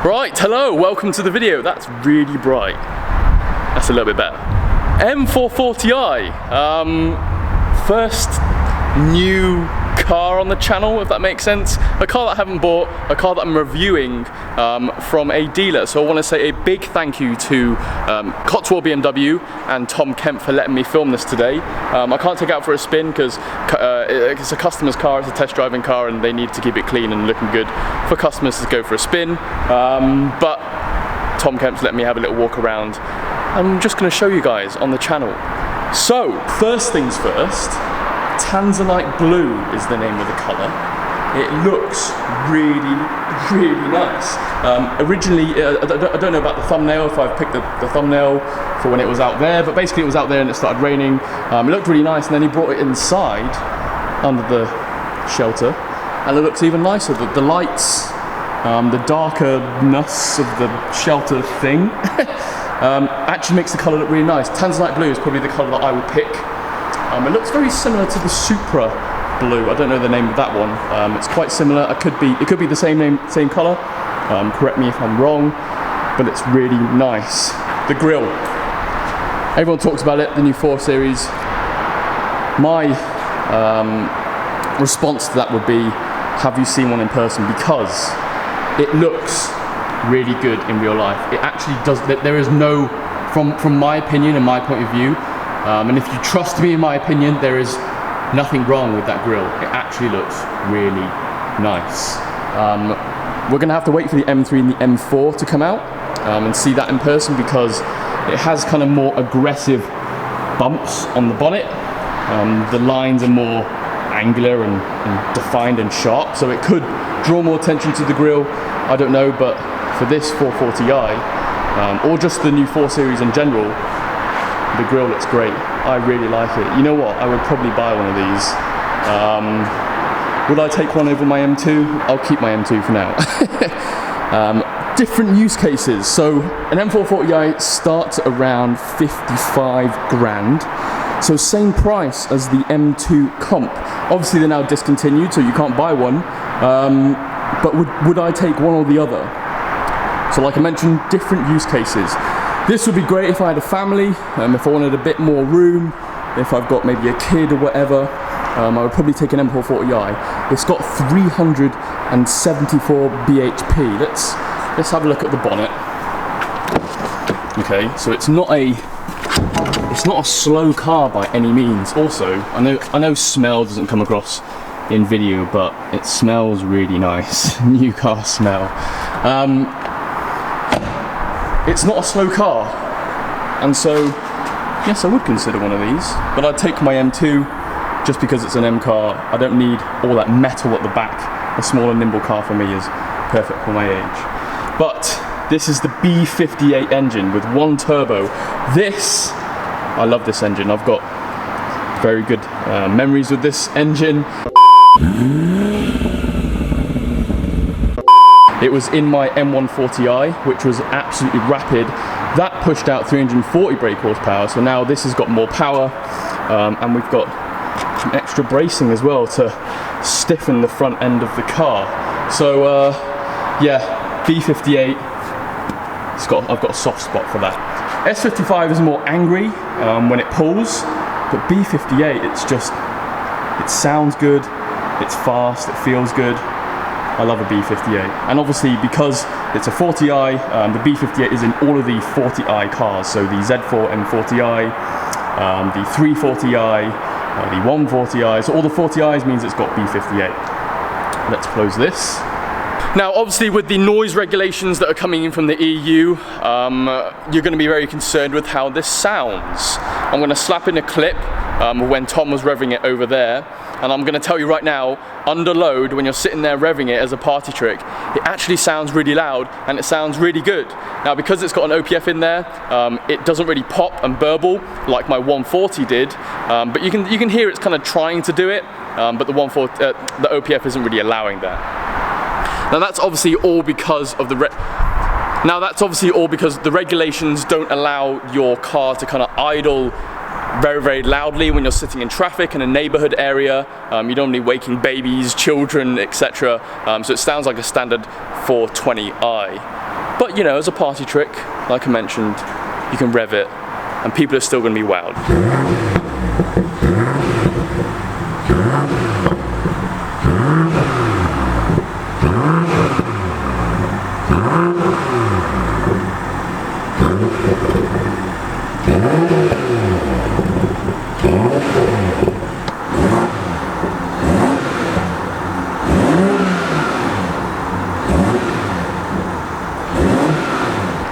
Right, hello, welcome to the video. That's really bright. That's a little bit better. M440i, first new car on the channel, if that makes sense. A car that I haven't bought, a car that I'm reviewing from a dealer. So I want to say a big thank you to Cotswold BMW and Tom Kemp for letting me film this today. I can't take it out for a spin because it's a customer's car, it's a test driving car, and they need to keep it clean and looking good for customers to go for a spin. But Tom Kemp's let me have a little walk around. I'm just going to show you guys on the channel. So, first things first, Tanzanite blue is the name of the colour. It looks really, really nice. Originally, I don't know about the thumbnail, if I've picked the thumbnail for when it was out there, but basically it was out there and it started raining. It looked really nice, and then he brought it inside under the shelter, and it looks even nicer. The lights, the darkerness of the shelter thing actually makes the colour look really nice. Tanzanite blue is probably the colour that I would pick. It looks very similar to the Supra blue. I don't know the name of that one. It's quite similar. It could be the same colour. Correct me if I'm wrong, but it's really nice. The grille. Everyone talks about it. The new 4 Series. My response to that would be, have you seen one in person? Because it looks really good in real life. It actually does. There is no, from my opinion and my point of view. And if you trust me in my opinion, there is nothing wrong with that grille. It actually looks really nice. We're gonna have to wait for the M3 and the M4 to come out and see that in person, because it has kind of more aggressive bumps on the bonnet. The lines are more angular and defined and sharp, so it could draw more attention to the grille. I don't know, but for this 440i, or just the new 4 Series in general, the grille looks great. I really like it. You know what? I would probably buy one of these. Would I take one over my M2? I'll keep my M2 for now. Different use cases. So an M440i starts at around 55 grand. So same price as the M2 comp. Obviously they're now discontinued, so you can't buy one. But would I take one or the other? So like I mentioned, different use cases. This would be great if I had a family, if I wanted a bit more room, if I've got maybe a kid or whatever. I would probably take an M440i. It's got 374 bhp. Let's have a look at the bonnet. Okay, so it's not a slow car by any means. Also, I know smell doesn't come across in video, but it smells really nice. New car smell. It's not a slow car, and so yes, I would consider one of these, but I'd take my M2 just because it's an M car. I don't need all that metal at the back. A small and nimble car for me is perfect for my age. But this is the B58 engine with 1 turbo. I love this engine. I've got very good memories with this engine. It was in my M140i, which was absolutely rapid. That pushed out 340 brake horsepower, so now this has got more power, and we've got some extra bracing as well to stiffen the front end of the car. So yeah, B58, I've got a soft spot for that. S55 is more angry when it pulls, but B58, it sounds good, it's fast, it feels good. I love a B58. And obviously because it's a 40i, the B58 is in all of the 40i cars. So the Z4 M40i, the 340i, the 140i. So all the 40i's means it's got B58. Let's close this. Now, obviously, with the noise regulations that are coming in from the EU, you're going to be very concerned with how this sounds. I'm going to slap in a clip when Tom was revving it over there, and I'm going to tell you right now, under load, when you're sitting there revving it as a party trick, it actually sounds really loud and it sounds really good. Now, because it's got an OPF in there, it doesn't really pop and burble like my 140 did, but you can hear it's kind of trying to do it, but the OPF isn't really allowing that. Now that's obviously all because of the regulations don't allow your car to kind of idle very, very loudly when you're sitting in traffic in a neighborhood area. You don't need waking babies, children, etc. So it sounds like a standard 420i. But you know, as a party trick, like I mentioned, you can rev it and people are still going to be wowed.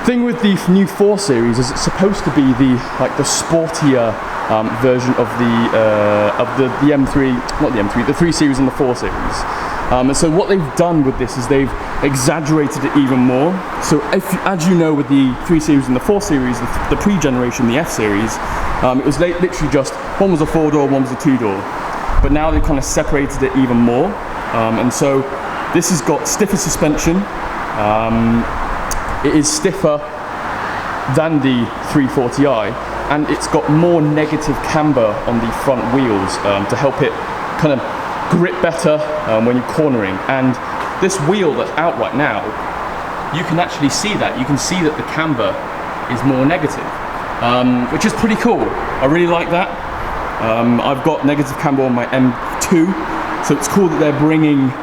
Thing with the new 4 Series is it's supposed to be the sportier version of the M3, not the M3, the 3 Series and the 4 Series. And so what they've done with this is they've exaggerated it even more. So as you know, with the 3 Series and the 4 Series, the pre-generation, the F Series, it was literally just, one was a 4-door, one was a 2-door. But now they've kind of separated it even more. And so this has got stiffer suspension. It is stiffer than the 340i, and it's got more negative camber on the front wheels to help it kind of grip better when you're cornering. And this wheel that's out right now, you can actually see that. You can see that the camber is more negative, which is pretty cool. I really like that. I've got negative camber on my M2, so it's cool that they're bringing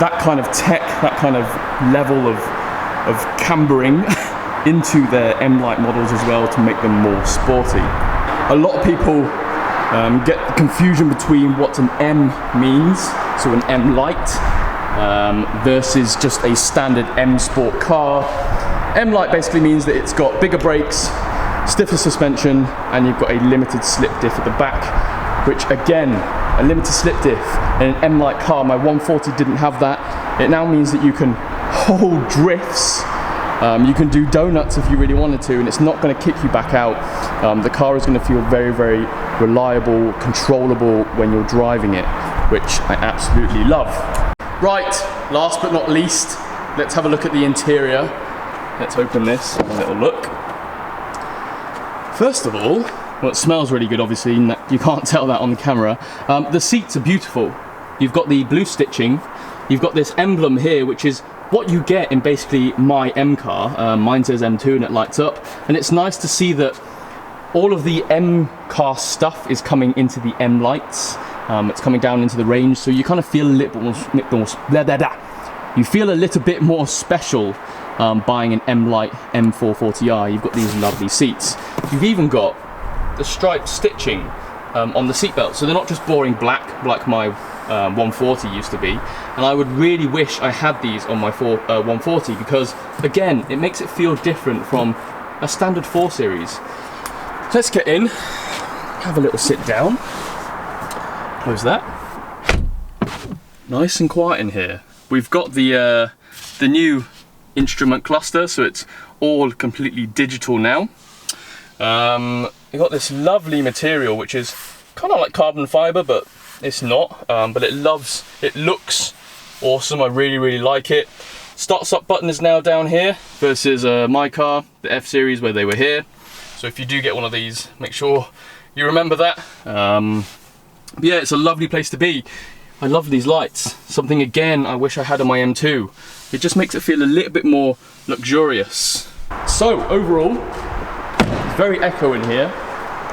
that kind of tech, that kind of level of cambering into their M-Lite models as well to make them more sporty. A lot of people get the confusion between what an M means, so an M-Lite versus just a standard M Sport car. M-Lite basically means that it's got bigger brakes, stiffer suspension, and you've got a limited slip diff at the back, which again, a limited slip diff in an M-Lite car, my 140 didn't have that. It now means that you can hold drifts, you can do donuts if you really wanted to, and it's not going to kick you back out. The car is going to feel very, very reliable, controllable when you're driving it, which I absolutely love. Right, last but not least, let's have a look at the interior. Let's open this, have a little look. First of all, well, it smells really good, obviously, you can't tell that on the camera. The seats are beautiful. You've got the blue stitching, you've got this emblem here, which is what you get in basically my M car. Mine says M2 and it lights up, and it's nice to see that all of the M car stuff is coming into the M lights. It's coming down into the range, so you kind of feel a little bit more special buying an M-Lite M440i. You've got these lovely seats. You've even got the striped stitching on the seatbelt, so they're not just boring black like my 140 used to be. And I would really wish I had these on my 140, because again, it makes it feel different from a standard 4 Series. Let's get in, have a little sit down, close that. Nice and quiet in here. We've got the new instrument cluster, so it's all completely digital now. You've got this lovely material, which is kind of like carbon fiber, but it's not. But it looks awesome. I really, really like it. Start-stop button is now down here versus my car, the F Series, where they were here. So if you do get one of these, make sure you remember that. But yeah, it's a lovely place to be. I love these lights. Something again I wish I had on my M2. It just makes it feel a little bit more luxurious. So overall, it's very echo in here.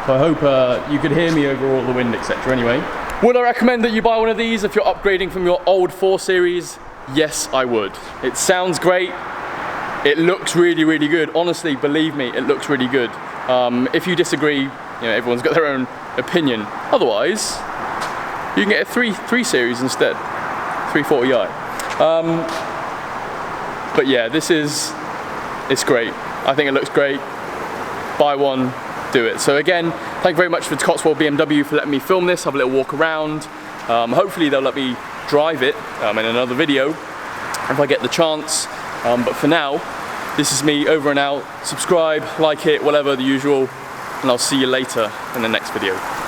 So I hope you could hear me over all the wind, etc. Anyway, would I recommend that you buy one of these if you're upgrading from your old 4 Series Yes, I would. It sounds great. It looks really, really good. Honestly, believe me, it looks really good. If you disagree, you know, everyone's got their own opinion. Otherwise, you can get a 3 Series instead, 340i. But yeah, it's great. I think it looks great. Buy one, do it. So again, thank you very much for Cotswold BMW for letting me film this, have a little walk around. Hopefully they'll let me drive it in another video if I get the chance. But for now, this is me over and out. Subscribe, like it, whatever, the usual. And I'll see you later in the next video.